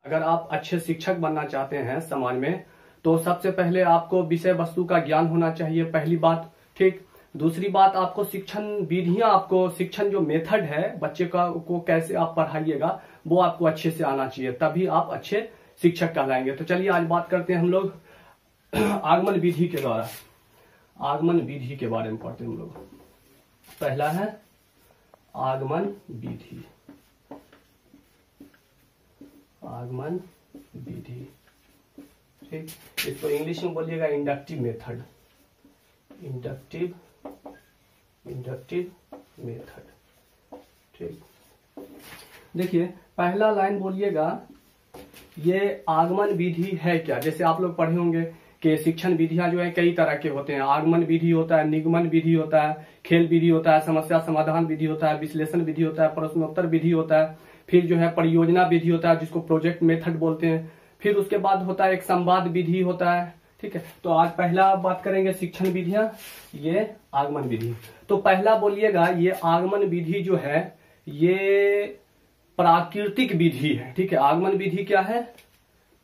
अगर आप अच्छे शिक्षक बनना चाहते हैं समाज में, तो सबसे पहले आपको विषय वस्तु का ज्ञान होना चाहिए, पहली बात। ठीक। दूसरी बात, आपको शिक्षण विधियां, आपको शिक्षण जो मेथड है बच्चे का को कैसे आप पढ़ाइएगा वो आपको अच्छे से आना चाहिए, तभी आप अच्छे शिक्षक कहलाएंगे। तो चलिए आज बात करते हैं हम लोग आगमन विधि के द्वारा, आगमन विधि के बारे में पढ़ते हैं हम लोग। पहला है आगमन विधि, आगमन विधि। ठीक, इसको इंग्लिश में बोलिएगा इंडक्टिव मेथड, इंडक्टिव मेथड। ठीक, देखिए पहला लाइन बोलिएगा ये आगमन विधि है क्या। जैसे आप लोग पढ़े होंगे कि शिक्षण विधियां जो है कई तरह के होते हैं। आगमन विधि होता है, निगमन विधि होता है, खेल विधि होता है, समस्या समाधान विधि होता है, विश्लेषण विधि होता है, प्रश्नोत्तर विधि होता है, फिर जो है परियोजना विधि होता है जिसको प्रोजेक्ट मेथड बोलते हैं, फिर उसके बाद होता है एक संवाद विधि होता है। ठीक है, तो आज पहला बात करेंगे शिक्षण विधियां, ये आगमन विधि। तो पहला बोलिएगा ये आगमन विधि जो है ये प्राकृतिक विधि है। ठीक है, आगमन विधि क्या है,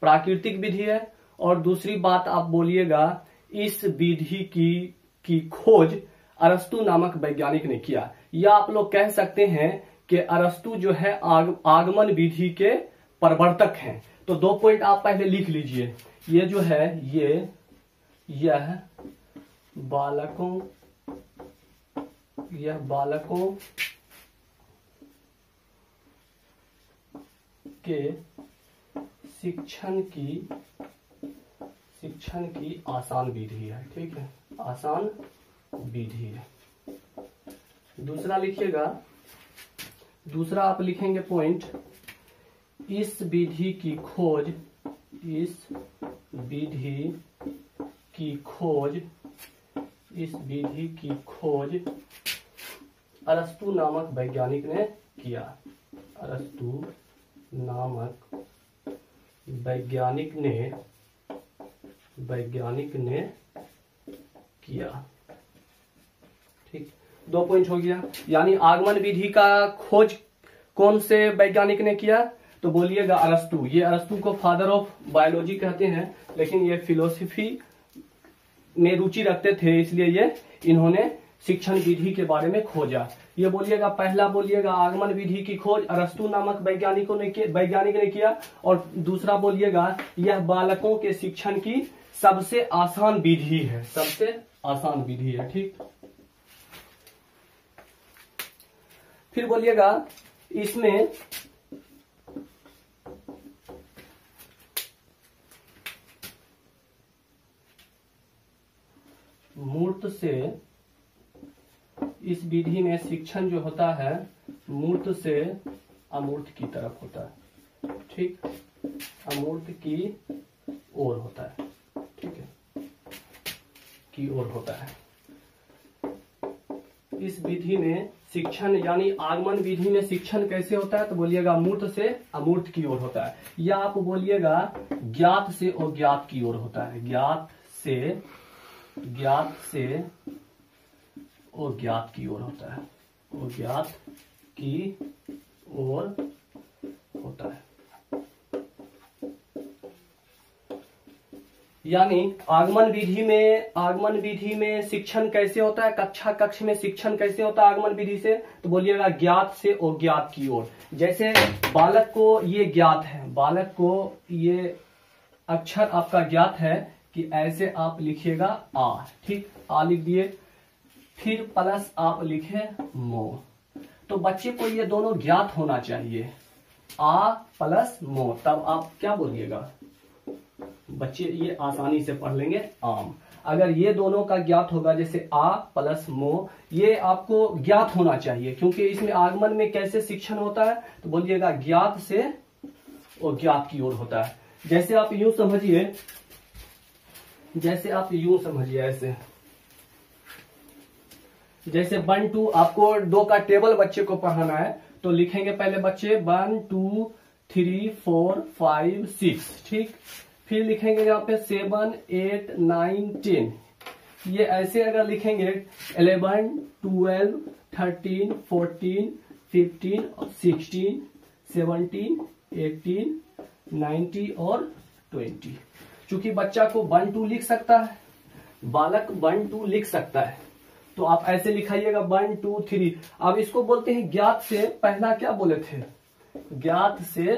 प्राकृतिक विधि है। और दूसरी बात आप बोलिएगा इस विधि की खोज अरस्तु नामक वैज्ञानिक ने किया, या आप लोग कह सकते हैं कि अरस्तु जो है आगमन विधि के प्रवर्तक हैं। तो 2 पॉइंट आप पहले लिख लीजिए। ये जो है यह बालकों के शिक्षण की आसान विधि है। ठीक है, आसान विधि है। दूसरा लिखिएगा, दूसरा आप लिखेंगे पॉइंट, इस विधि की खोज, इस विधि की खोज अरस्तु नामक वैज्ञानिक ने किया, अरस्तु नामक वैज्ञानिक ने किया। ठीक, 2 पॉइंट हो गया। यानी आगमन विधि का खोज कौन से वैज्ञानिक ने किया, तो बोलिएगा अरस्तु। ये अरस्तु को फादर ऑफ बायोलॉजी कहते हैं, लेकिन ये फिलोसफी में रुचि रखते थे, इसलिए ये इन्होंने शिक्षण विधि के बारे में खोजा। ये बोलिएगा पहला, बोलिएगा आगमन विधि की खोज अरस्तु नामक वैज्ञानिक ने किया। और दूसरा बोलिएगा यह बालकों के शिक्षण की सबसे आसान विधि है, सबसे आसान विधि है। ठीक, फिर बोलिएगा इसमें मूर्त से, इस विधि में शिक्षण जो होता है मूर्त से अमूर्त की तरफ होता है। ठीक, अमूर्त की ओर होता है। ठीक है, की ओर होता है। इस विधि में शिक्षण यानी आगमन विधि में शिक्षण कैसे होता है, तो बोलिएगा मूर्त से अमूर्त की ओर होता है, या आप बोलिएगा ज्ञात से अज्ञात की ओर होता है, ज्ञात से अज्ञात की ओर होता है, अज्ञात की ओर होता है। यानी आगमन विधि में शिक्षण कैसे होता है, कक्ष में शिक्षण कैसे होता है आगमन विधि से, तो बोलिएगा ज्ञात से अज्ञात की ओर। जैसे बालक को ये ज्ञात है, बालक को ये अक्षर आपका ज्ञात है कि ऐसे आप लिखिएगा आ। ठीक, आ लिख दिए, फिर प्लस आप लिखे मो। तो बच्चे को ये दोनों ज्ञात होना चाहिए, आ प्लस मो, तब आप क्या बोलिएगा, बच्चे ये आसानी से पढ़ लेंगे आम। अगर ये दोनों का ज्ञात होगा, जैसे आ प्लस मो, ये आपको ज्ञात होना चाहिए, क्योंकि इसमें आगमन में कैसे शिक्षण होता है, तो बोलिएगा ज्ञात से और ज्ञात की ओर होता है। जैसे आप यूं समझिए, ऐसे, जैसे 1 2 आपको 2 का टेबल बच्चे को पढ़ाना है, तो लिखेंगे पहले बच्चे 1 2 3 4 5 6। ठीक, फिर लिखेंगे यहाँ पे 7 8 9 10। ये ऐसे अगर लिखेंगे 11 12 13 14 15 16 17 18 90 और 20। चूंकि बच्चा को 1 2 लिख सकता है, बालक 1 2 लिख सकता है, तो आप ऐसे लिखाइएगा 1 2 3। अब इसको बोलते हैं ज्ञात से। पहला क्या बोले थे, ज्ञात से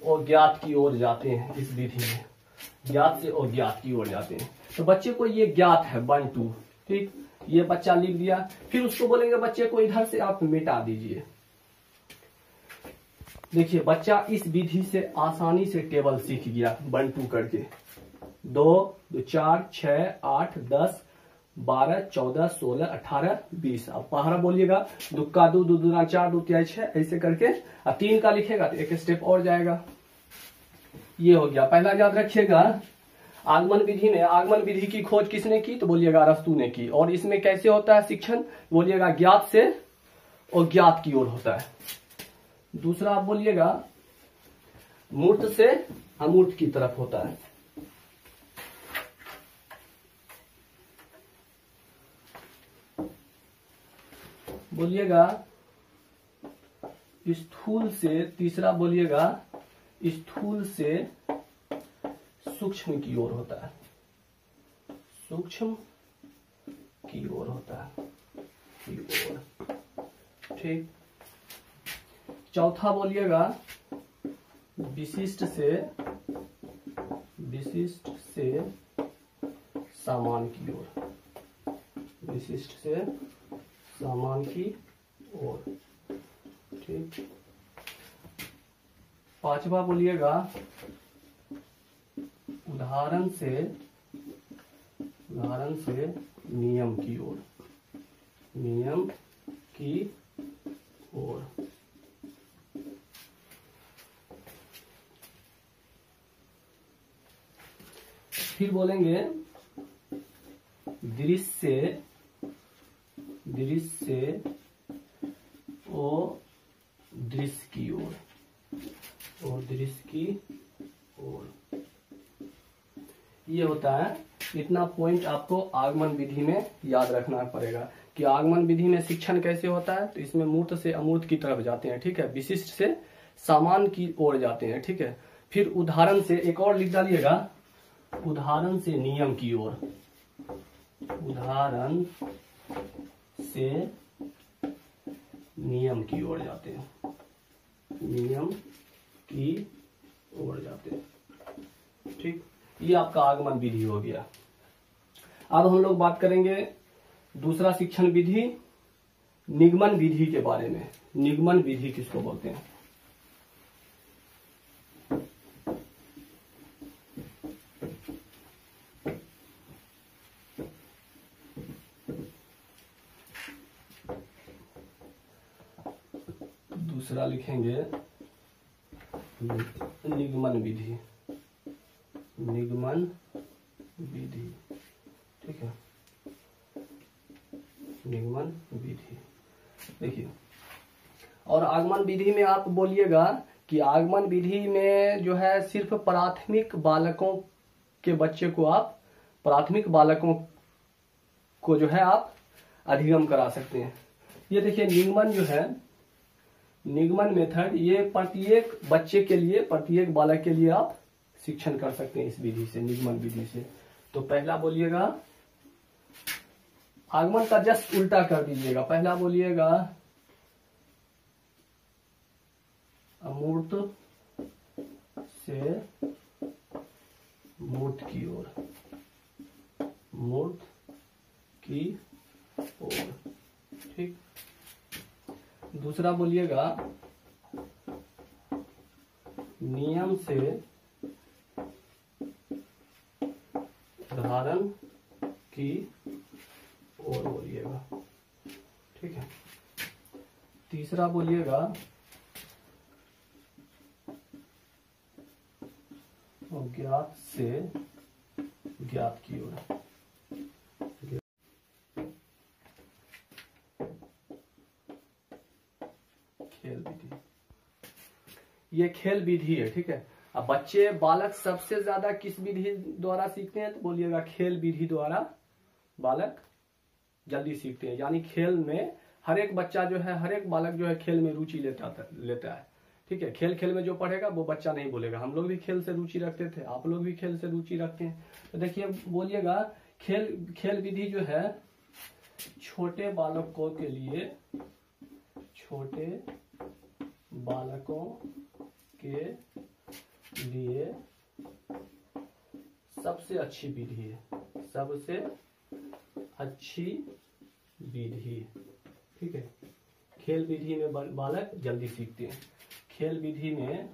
अज्ञात की ओर जाते हैं। इस विधि में ज्ञात से अज्ञात की ओर जाते हैं। तो बच्चे को ये ज्ञात है 1 2, ठीक, ये बच्चा लिख दिया। फिर उसको बोलेंगे बच्चे को इधर से आप मिटा दीजिए। देखिए बच्चा इस विधि से आसानी से टेबल सीख गया 1 2 करके। 2 2 4 6 8 10 12 14 16 18 20। अब पहाड़ा बोलिएगा, दुक्का 2 2 दूना 4 2 3 6, ऐसे करके। अब 3 का लिखेगा तो एक स्टेप और जाएगा। ये हो गया। पहला याद रखिएगा, आगमन विधि में आगमन विधि की खोज किसने की, तो बोलिएगा अरस्तु ने की। और इसमें कैसे होता है शिक्षण, बोलिएगा ज्ञात से और ज्ञात की ओर होता है। दूसरा आप बोलिएगा मूर्त से अमूर्त की तरफ होता है। बोलिएगा स्थूल से, तीसरा बोलिएगा स्थूल से सूक्ष्म की ओर होता है। सूक्ष्म की ओर होता है, की ओर, ठीक। चौथा बोलिएगा विशिष्ट से, विशिष्ट से सामान्य की ओर, विशिष्ट से सामान्य की ओर, ठीक। पांचवा बोलिएगा उदाहरण से, उदाहरण से नियम की ओर, नियम की ओर। फिर बोलेंगे दृश्य से, दृश्य से ओ दृश्य की ओर, और दृश्य की ओर। ये होता है। इतना पॉइंट आपको आगमन विधि में याद रखना पड़ेगा कि आगमन विधि में शिक्षण कैसे होता है। तो इसमें मूर्त से अमूर्त की तरफ जाते हैं, ठीक है। विशिष्ट से सामान्य की ओर जाते हैं, ठीक है। फिर उदाहरण से, एक और लिख डालिएगा, उदाहरण से नियम की ओर, उदाहरण से नियम की ओर जाते हैं, नियम की ओर जाते हैं, ठीक। ये आपका आगमन विधि हो गया। अब हम लोग बात करेंगे दूसरा शिक्षण विधि, निगमन विधि के बारे में। निगमन विधि किसको बोलते हैं? दूसरा लिखेंगे निगमन विधि, निगमन विधि, ठीक है। निगमन विधि देखिए। और आगमन विधि में आप बोलिएगा कि आगमन विधि में जो है सिर्फ प्राथमिक बालकों के बच्चे को आप, प्राथमिक बालकों को जो है आप अधिगम करा सकते हैं। ये देखिए निगमन जो है, निगमन मेथड, ये प्रत्येक बच्चे के लिए, प्रत्येक बालक के लिए आप शिक्षण कर सकते हैं इस विधि से, निगमन विधि से। तो पहला बोलिएगा, आगमन का जस्ट उल्टा कर दीजिएगा। पहला बोलिएगा अमूर्त से मूर्त की ओर, मूर्त की ओर, ठीक। दूसरा बोलिएगा नियम से उदाहरण की ओर बोलिएगा, ठीक है। तीसरा बोलिएगा ज्ञात से ज्ञात की ओर। खेल विधि, ये खेल विधि है, ठीक है। अब बच्चे, बालक सबसे ज्यादा किस विधि द्वारा सीखते हैं? तो बोलिएगा खेल विधि द्वारा बालक जल्दी सीखते हैं। यानी खेल में हर एक बच्चा जो है, हर एक बालक जो है खेल में रुचि लेता है। ठीक है, खेल खेल में जो पढ़ेगा वो बच्चा नहीं बोलेगा। हम लोग भी खेल से रुचि रखते थे, आप लोग भी खेल से रुचि रखते हैं। तो देखिए बोलिएगा खेल विधि जो है छोटे बालकों के लिए, छोटे बालकों के लिए सबसे अच्छी विधि है, सबसे अच्छी विधि। ठीक है, खेल विधि में बालक जल्दी सीखते हैं। खेल विधि में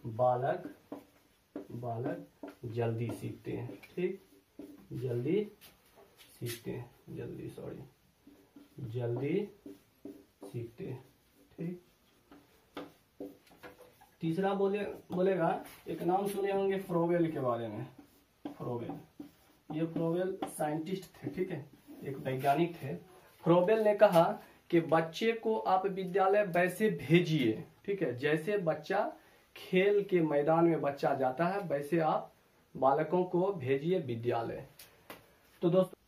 बालक जल्दी सीखते हैं। ठीक, जल्दी सीखते हैं, जल्दी सीखते हैं। ठीक, तीसरा बोलेगा, एक नाम सुने होंगे फ्रोबेल के बारे में। फ्रोबेल, ये फ्रोबेल साइंटिस्ट थे, ठीक है, एक वैज्ञानिक थे। फ्रोबेल ने कहा कि बच्चे को आप विद्यालय वैसे भेजिए, ठीक है, जैसे बच्चा खेल के मैदान में बच्चा जाता है, वैसे आप बालकों को भेजिए विद्यालय। तो दोस्तों